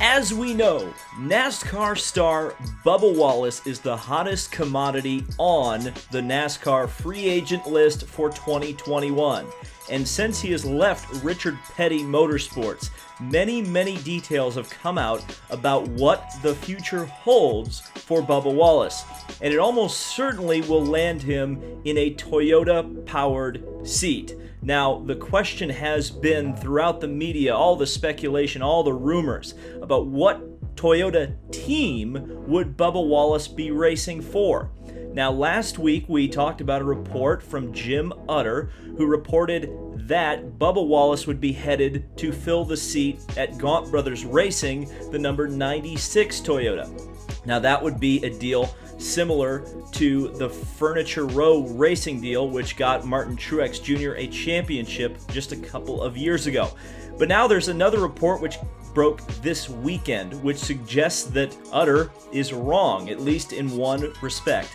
As we know, NASCAR star Bubba Wallace is the hottest commodity on the NASCAR free agent list for 2021. And since he has left Richard Petty Motorsports, many details have come out about what the future holds for Bubba Wallace. And it almost certainly will land him in a Toyota-powered seat. Now, the question has been throughout the media, all the speculation, all the rumors about what Toyota team would Bubba Wallace be racing for. Now, last week we talked about a report from Jim Utter, who reported that Bubba Wallace would be headed to fill the seat at Gaunt Brothers Racing, the number 96 Toyota. Now, that would be a deal similar to the Furniture Row Racing deal, which got Martin Truex Jr. a championship just a couple of years ago. But now there's another report which broke this weekend, which suggests that Utter is wrong, at least in one respect.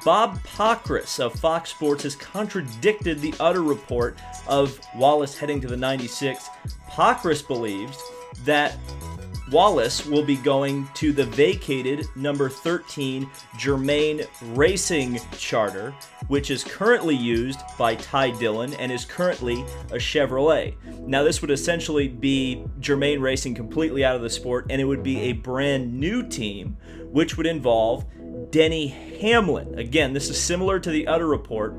Bob Pockrass of Fox Sports has contradicted the Utter report of Wallace heading to the 96. Pockrass believes that Wallace will be going to the vacated number 13 Germain Racing charter, which is currently used by Ty Dillon and is currently a Chevrolet. Now, this would essentially be Germain Racing completely out of the sport, and it would be a brand new team, which would involve Denny Hamlin. Again, this is similar to the Utter report,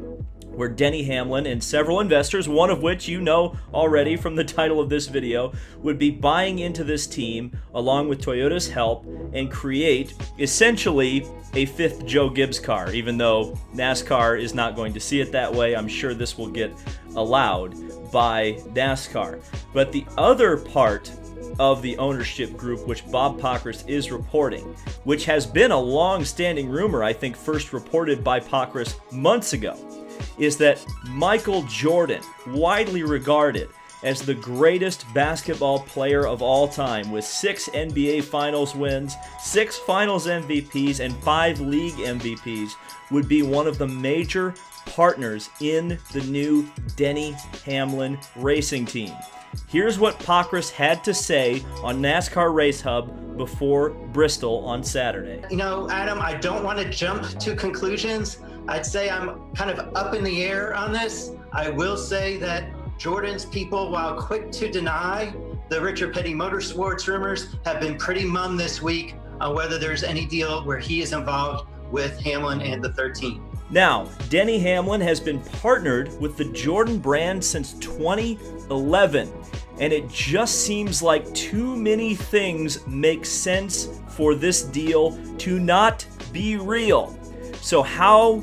where Denny Hamlin and several investors, one of which you know already from the title of this video, would be buying into this team along with Toyota's help and create essentially a fifth Joe Gibbs car. Even though NASCAR is not going to see it that way, I'm sure this will get allowed by NASCAR. But the other part of the ownership group, which Bob Pockrass is reporting, which has been a long-standing rumor, I think first reported by Pockrass months ago, is that Michael Jordan, widely regarded as the greatest basketball player of all time, with 6 NBA Finals wins, 6 Finals MVPs, and 5 league MVPs, would be one of the major partners in the new Denny Hamlin Racing team. Here's what Pockrass had to say on NASCAR Race Hub before Bristol on Saturday. You know, Adam, I don't want to jump to conclusions. I'd say I'm kind of up in the air on this. I will say that Jordan's people, while quick to deny the Richard Petty Motorsports rumors, have been pretty mum this week on whether there's any deal where he is involved with Hamlin and the 13. Now, Denny Hamlin has been partnered with the Jordan brand since 2011, and it just seems like too many things make sense for this deal to not be real. So how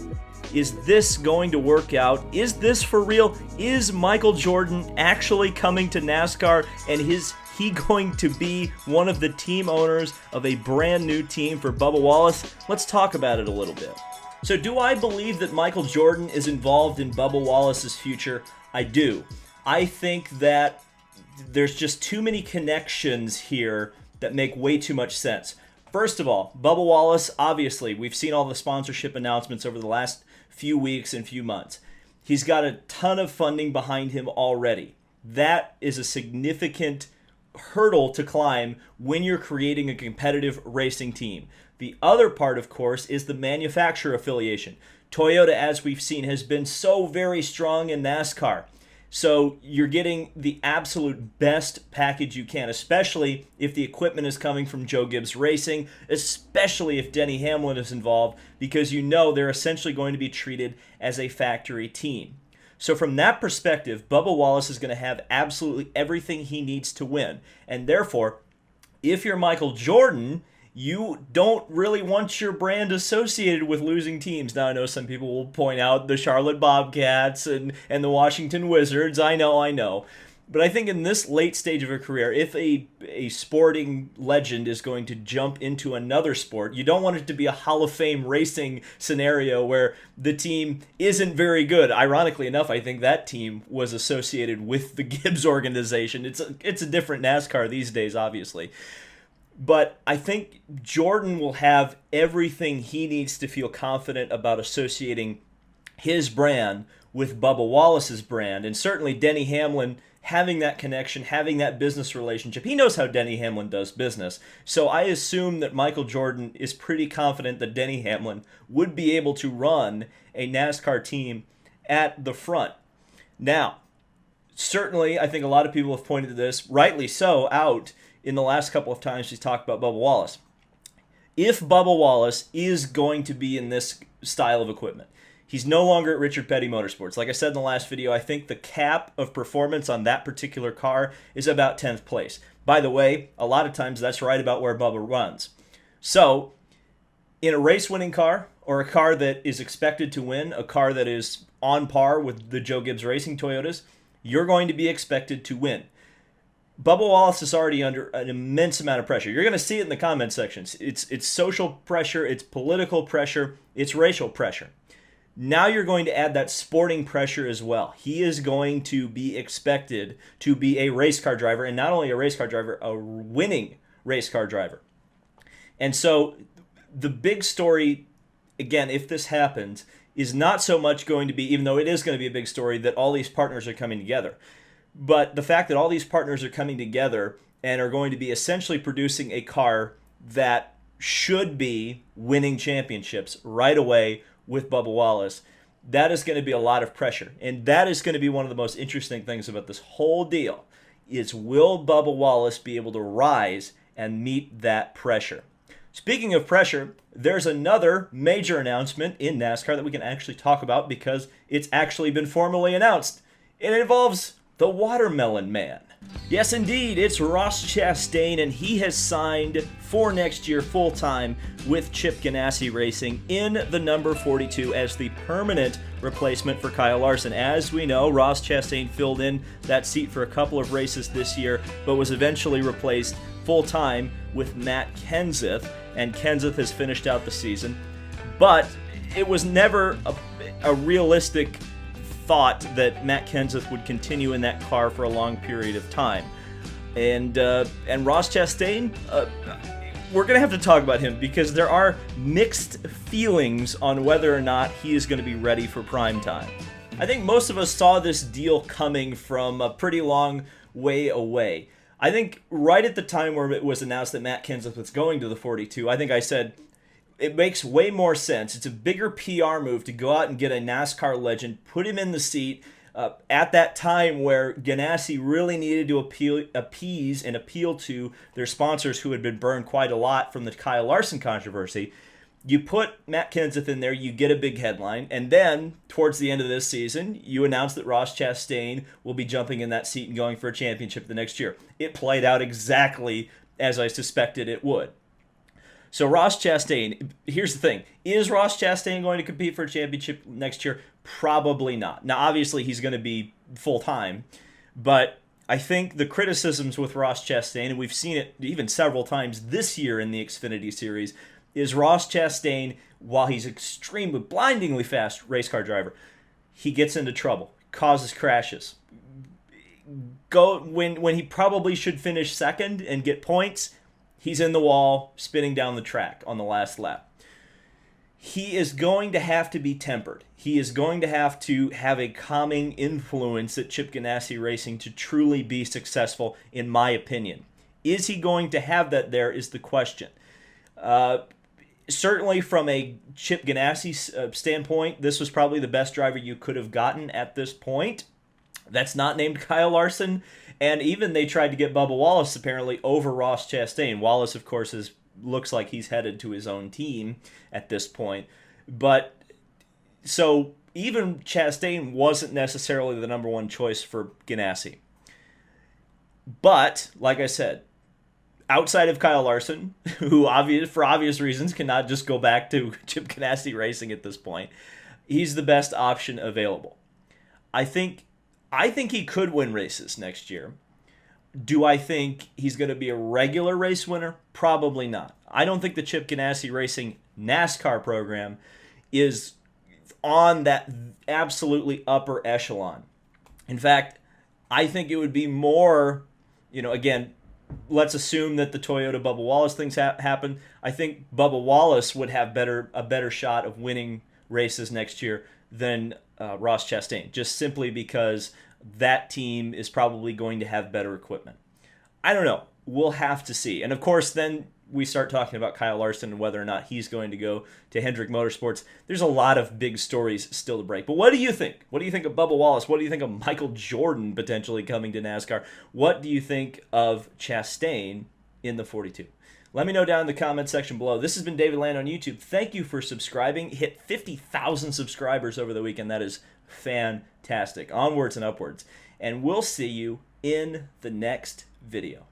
is this going to work out? Is this for real? Is Michael Jordan actually coming to NASCAR, and is he going to be one of the team owners of a brand new team for Bubba Wallace? Let's talk about it a little bit. So do I believe that Michael Jordan is involved in Bubba Wallace's future? I do. I think that there's just too many connections here that make way too much sense. First of all, Bubba Wallace, obviously, we've seen all the sponsorship announcements over the last few weeks and few months. He's got a ton of funding behind him already. That is a significant hurdle to climb when you're creating a competitive racing team. The other part, of course, is the manufacturer affiliation. Toyota, as we've seen, has been so very strong in NASCAR. So you're getting the absolute best package you can, especially if the equipment is coming from Joe Gibbs Racing, especially if Denny Hamlin is involved, because you know they're essentially going to be treated as a factory team. So from that perspective, Bubba Wallace is going to have absolutely everything he needs to win. And therefore, if you're Michael Jordan, you don't really want your brand associated with losing teams. Now, I know some people will point out the Charlotte Bobcats and the Washington Wizards. I know. But I think in this late stage of a career, if a sporting legend is going to jump into another sport, you don't want it to be a Hall of Fame racing scenario where the team isn't very good. Ironically enough, I think that team was associated with the Gibbs organization. It's a different NASCAR these days, obviously. But I think Jordan will have everything he needs to feel confident about associating his brand with Bubba Wallace's brand, and certainly Denny Hamlin having that connection, having that business relationship. He knows how Denny Hamlin does business. So I assume that Michael Jordan is pretty confident that Denny Hamlin would be able to run a NASCAR team at the front. Now, certainly, I think a lot of people have pointed to this, rightly so, out in the last couple of times he's talked about Bubba Wallace. If Bubba Wallace is going to be in this style of equipment, he's no longer at Richard Petty Motorsports. Like I said in the last video, I think the cap of performance on that particular car is about 10th place. By the way, a lot of times that's right about where Bubba runs. So, in a race-winning car, or a car that is expected to win, a car that is on par with the Joe Gibbs Racing Toyotas, you're going to be expected to win. Bubba Wallace is already under an immense amount of pressure. You're going to see it in the comment sections. It's social pressure, it's political pressure, it's racial pressure. Now you're going to add that sporting pressure as well. He is going to be expected to be a race car driver, and not only a race car driver, a winning race car driver. And so the big story, again, if this happens, is not so much going to be, even though it is going to be a big story, that all these partners are coming together. But the fact that all these partners are coming together and are going to be essentially producing a car that should be winning championships right away with Bubba Wallace, that is going to be a lot of pressure. And that is going to be one of the most interesting things about this whole deal, is will Bubba Wallace be able to rise and meet that pressure? Speaking of pressure, there's another major announcement in NASCAR that we can actually talk about because it's actually been formally announced. It involves the Watermelon Man. Yes, indeed, it's Ross Chastain, and he has signed for next year full-time with Chip Ganassi Racing in the number 42 as the permanent replacement for Kyle Larson. As we know, Ross Chastain filled in that seat for a couple of races this year, but was eventually replaced full-time with Matt Kenseth, and Kenseth has finished out the season. But it was never a realistic thought that Matt Kenseth would continue in that car for a long period of time. And Ross Chastain, we're going to have to talk about him because there are mixed feelings on whether or not he is going to be ready for prime time. I think most of us saw this deal coming from a pretty long way away. I think right at the time where it was announced that Matt Kenseth was going to the 42, I think I said, it makes way more sense. It's a bigger PR move to go out and get a NASCAR legend, put him in the seat at that time where Ganassi really needed to appease and appeal to their sponsors who had been burned quite a lot from the Kyle Larson controversy. You put Matt Kenseth in there, you get a big headline, and then towards the end of this season, you announce that Ross Chastain will be jumping in that seat and going for a championship the next year. It played out exactly as I suspected it would. So Ross Chastain, here's the thing. Is Ross Chastain going to compete for a championship next year? Probably not. Now, obviously, he's going to be full-time, but I think the criticisms with Ross Chastain, and we've seen it even several times this year in the Xfinity Series, is Ross Chastain, while he's extremely, blindingly fast race car driver, he gets into trouble, causes crashes. When he probably should finish second and get points, he's in the wall, spinning down the track on the last lap. He is going to have to be tempered. He is going to have a calming influence at Chip Ganassi Racing to truly be successful, in my opinion. Is he going to have that there is the question. Certainly from a Chip Ganassi standpoint, this was probably the best driver you could have gotten at this point. That's not named Kyle Larson. And even they tried to get Bubba Wallace apparently over Ross Chastain. Wallace, of course, looks like he's headed to his own team at this point. But so even Chastain wasn't necessarily the number one choice for Ganassi. But, like I said, outside of Kyle Larson, who for obvious reasons cannot just go back to Chip Ganassi Racing at this point, he's the best option available. I think he could win races next year. Do I think he's going to be a regular race winner? Probably not. I don't think the Chip Ganassi Racing NASCAR program is on that absolutely upper echelon. In fact, I think it would be more, again, let's assume that the Toyota Bubba Wallace things happen. I think Bubba Wallace would have a better shot of winning races next year than Ross Chastain, just simply because that team is probably going to have better equipment. I don't know. We'll have to see. And of course, then we start talking about Kyle Larson and whether or not he's going to go to Hendrick Motorsports. There's a lot of big stories still to break. But what do you think? What do you think of Bubba Wallace? What do you think of Michael Jordan potentially coming to NASCAR? What do you think of Chastain in the 42? Let me know down in the comment section below. This has been David Land on YouTube. Thank you for subscribing. Hit 50,000 subscribers over the weekend. That is fantastic. Onwards and upwards. And we'll see you in the next video.